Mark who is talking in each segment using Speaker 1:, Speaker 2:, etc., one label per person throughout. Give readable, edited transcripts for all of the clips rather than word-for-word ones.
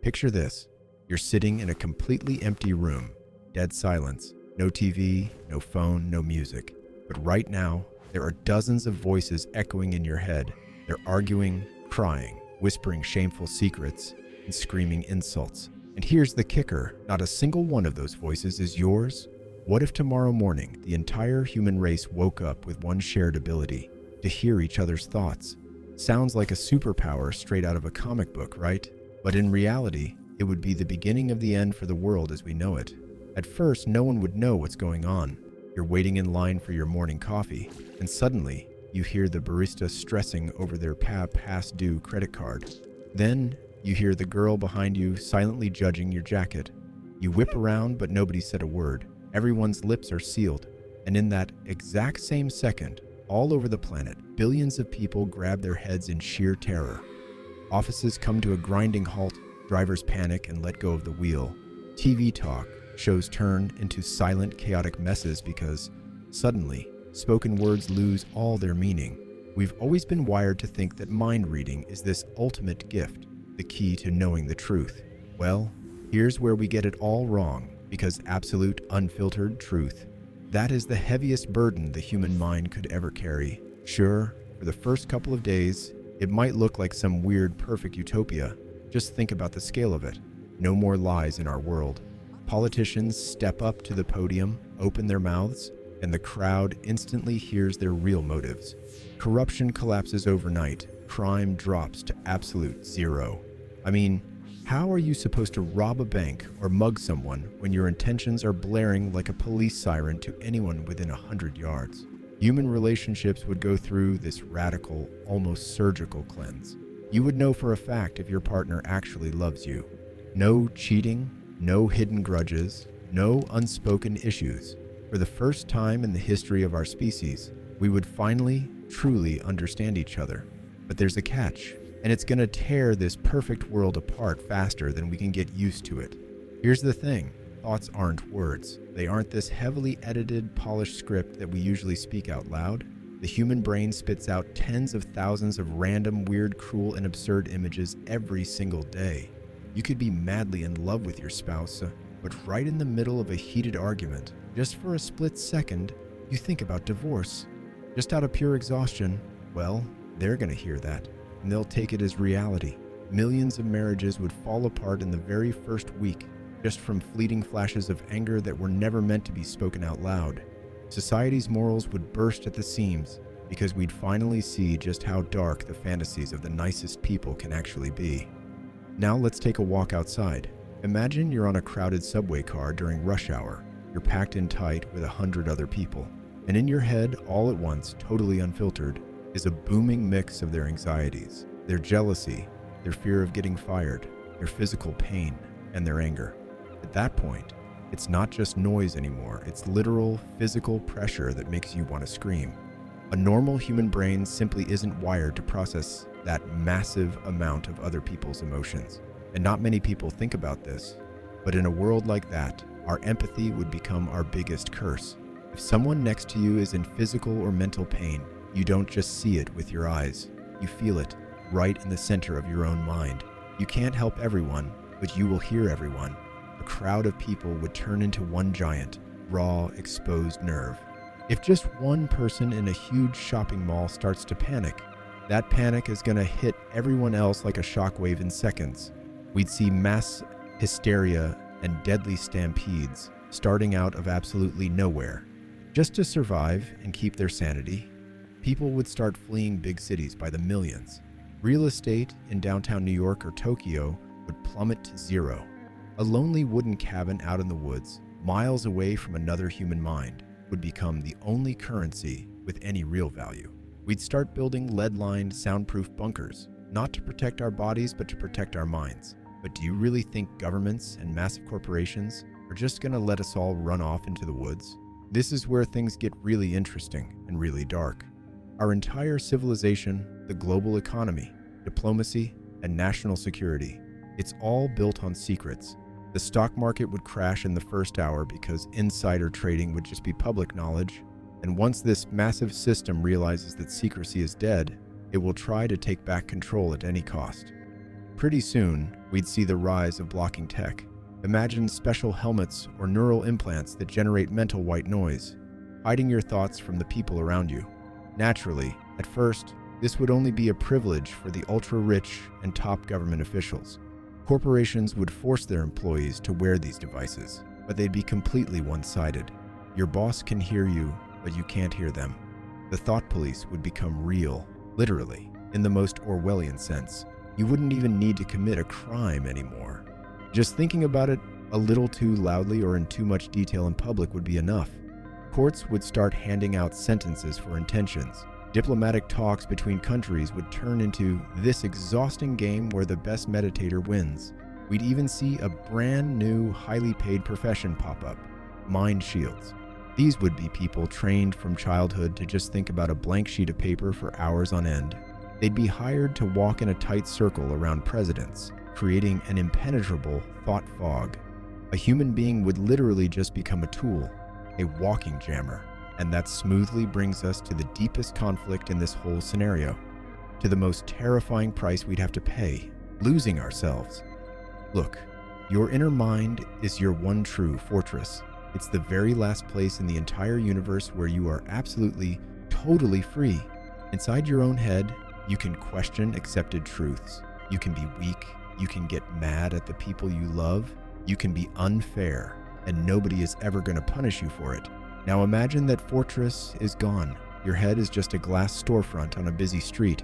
Speaker 1: Picture this. You're sitting in a completely empty room, dead silence, no TV, no phone, no music. But right now, there are dozens of voices echoing in your head. They're arguing, crying, whispering shameful secrets, and screaming insults. And here's the kicker, not a single one of those voices is yours. What if tomorrow morning, the entire human race woke up with one shared ability, to hear each other's thoughts? Sounds like a superpower straight out of a comic book, right? But in reality, it would be the beginning of the end for the world as we know it. At first, no one would know what's going on. You're waiting in line for your morning coffee, and suddenly, you hear the barista stressing over their past due credit card. Then, you hear the girl behind you silently judging your jacket. You whip around, but nobody said a word. Everyone's lips are sealed. And in that exact same second, all over the planet, billions of people grab their heads in sheer terror. Offices come to a grinding halt, drivers panic and let go of the wheel. TV talk, shows turn into silent, chaotic messes because, suddenly, spoken words lose all their meaning. We've always been wired to think that mind reading is this ultimate gift, the key to knowing the truth. Well, here's where we get it all wrong, because absolute, unfiltered truth, that is the heaviest burden the human mind could ever carry. Sure, for the first couple of days, it might look like some weird, perfect utopia. Just think about the scale of it. No more lies in our world. Politicians step up to the podium, open their mouths, and the crowd instantly hears their real motives. Corruption collapses overnight. Crime drops to absolute zero. I mean, how are you supposed to rob a bank or mug someone when your intentions are blaring like a police siren to anyone within 100 yards? Human relationships would go through this radical, almost surgical cleanse. You would know for a fact if your partner actually loves you. No cheating, no hidden grudges, no unspoken issues. For the first time in the history of our species, we would finally, truly understand each other. But there's a catch, and it's gonna tear this perfect world apart faster than we can get used to it. Here's the thing, thoughts aren't words. They aren't this heavily edited, polished script that we usually speak out loud. The human brain spits out tens of thousands of random, weird, cruel, and absurd images every single day. You could be madly in love with your spouse, but right in the middle of a heated argument, just for a split second, you think about divorce. Just out of pure exhaustion, well, they're gonna hear that, and they'll take it as reality. Millions of marriages would fall apart in the very first week, just from fleeting flashes of anger that were never meant to be spoken out loud. Society's morals would burst at the seams, because we'd finally see just how dark the fantasies of the nicest people can actually be. Now let's take a walk outside. Imagine you're on a crowded subway car during rush hour. You're packed in tight with 100 other people. And in your head, all at once, totally unfiltered, is a booming mix of their anxieties, their jealousy, their fear of getting fired, their physical pain, and their anger. At that point, it's not just noise anymore, it's literal, physical pressure that makes you want to scream. A normal human brain simply isn't wired to process that massive amount of other people's emotions. And not many people think about this, but in a world like that, our empathy would become our biggest curse. If someone next to you is in physical or mental pain, you don't just see it with your eyes. You feel it right in the center of your own mind. You can't help everyone, but you will hear everyone. A crowd of people would turn into one giant, raw, exposed nerve. If just one person in a huge shopping mall starts to panic, that panic is going to hit everyone else like a shockwave in seconds. We'd see mass hysteria and deadly stampedes starting out of absolutely nowhere. Just to survive and keep their sanity, people would start fleeing big cities by the millions. Real estate in downtown New York or Tokyo would plummet to zero. A lonely wooden cabin out in the woods, miles away from another human mind, would become the only currency with any real value. We'd start building lead-lined, soundproof bunkers, not to protect our bodies, but to protect our minds. But do you really think governments and massive corporations are just going to let us all run off into the woods? This is where things get really interesting and really dark. Our entire civilization, the global economy, diplomacy, and national security, it's all built on secrets. The stock market would crash in the first hour because insider trading would just be public knowledge. And once this massive system realizes that secrecy is dead, it will try to take back control at any cost. Pretty soon, We'd see the rise of blocking tech. Imagine special helmets or neural implants that generate mental white noise, hiding your thoughts from the people around you. Naturally, at first, this would only be a privilege for the ultra-rich and top government officials. Corporations would force their employees to wear these devices, but they'd be completely one-sided. Your boss can hear you, but you can't hear them. The thought police would become real, literally, in the most Orwellian sense. You wouldn't even need to commit a crime anymore. Just thinking about it a little too loudly or in too much detail in public would be enough. Courts would start handing out sentences for intentions. Diplomatic talks between countries would turn into this exhausting game where the best meditator wins. We'd even see a brand new, highly paid profession pop up: mind shields. These would be people trained from childhood to just think about a blank sheet of paper for hours on end. They'd be hired to walk in a tight circle around presidents, creating an impenetrable thought fog. A human being would literally just become a tool, a walking jammer. And that smoothly brings us to the deepest conflict in this whole scenario, to the most terrifying price we'd have to pay: losing ourselves. Look, your inner mind is your one true fortress. It's the very last place in the entire universe where you are absolutely, totally free. Inside your own head, you can question accepted truths. You can be weak. You can get mad at the people you love. You can be unfair, and nobody is ever going to punish you for it. Now imagine that fortress is gone. Your head is just a glass storefront on a busy street.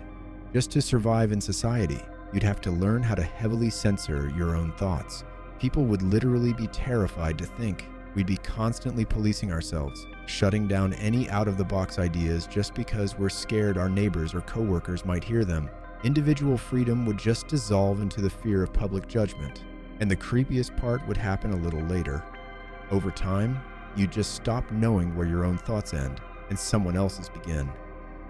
Speaker 1: Just to survive in society, you'd have to learn how to heavily censor your own thoughts. People would literally be terrified to think. We'd be constantly policing ourselves, shutting down any out-of-the-box ideas just because we're scared our neighbors or coworkers might hear them. Individual freedom would just dissolve into the fear of public judgment. And the creepiest part would happen a little later. Over time, you'd just stop knowing where your own thoughts end and someone else's begin.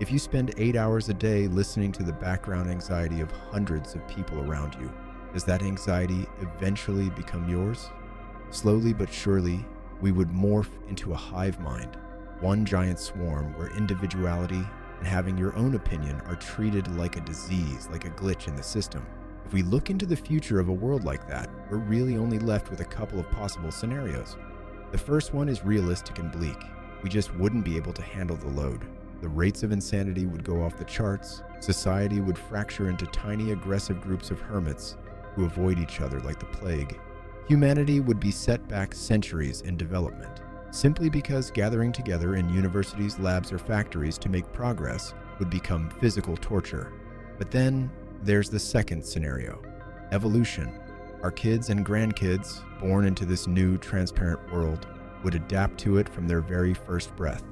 Speaker 1: If you spend 8 hours a day listening to the background anxiety of hundreds of people around you, does that anxiety eventually become yours? Slowly but surely, we would morph into a hive mind, one giant swarm where individuality and having your own opinion are treated like a disease, like a glitch in the system. If we look into the future of a world like that, we're really only left with a couple of possible scenarios. The first one is realistic and bleak. We just wouldn't be able to handle the load. The rates of insanity would go off the charts. Society would fracture into tiny, aggressive groups of hermits who avoid each other like the plague. Humanity would be set back centuries in development, simply because gathering together in universities, labs, or factories to make progress would become physical torture. But then there's the second scenario: evolution. Our kids and grandkids, born into this new, transparent world, would adapt to it from their very first breath.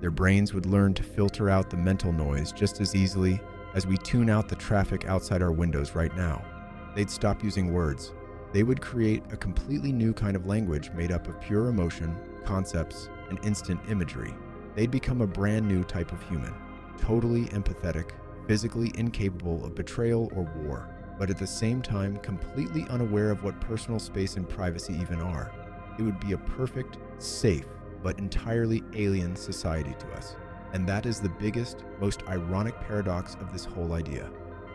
Speaker 1: Their brains would learn to filter out the mental noise just as easily as we tune out the traffic outside our windows right now. They'd stop using words. They would create a completely new kind of language made up of pure emotion, concepts, and instant imagery. They'd become a brand new type of human, totally empathetic, physically incapable of betrayal or war, but at the same time completely unaware of what personal space and privacy even are. It would be a perfect, safe, but entirely alien society to us. And that is the biggest, most ironic paradox of this whole idea.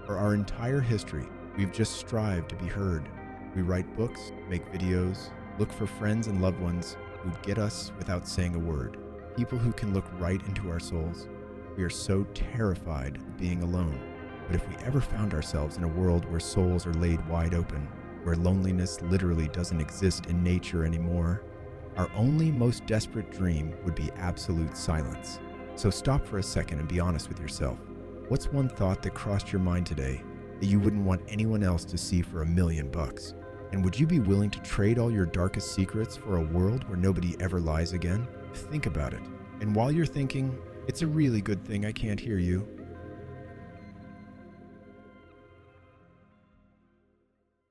Speaker 1: For our entire history, we've just strived to be heard. We write books, make videos, look for friends and loved ones who'd get us without saying a word. People who can look right into our souls. We are so terrified of being alone. But if we ever found ourselves in a world where souls are laid wide open, where loneliness literally doesn't exist in nature anymore, our only most desperate dream would be absolute silence. So stop for a second and be honest with yourself. What's one thought that crossed your mind today that you wouldn't want anyone else to see for $1 million? And would you be willing to trade all your darkest secrets for a world where nobody ever lies again? Think about it. And while you're thinking, it's a really good thing I can't hear you,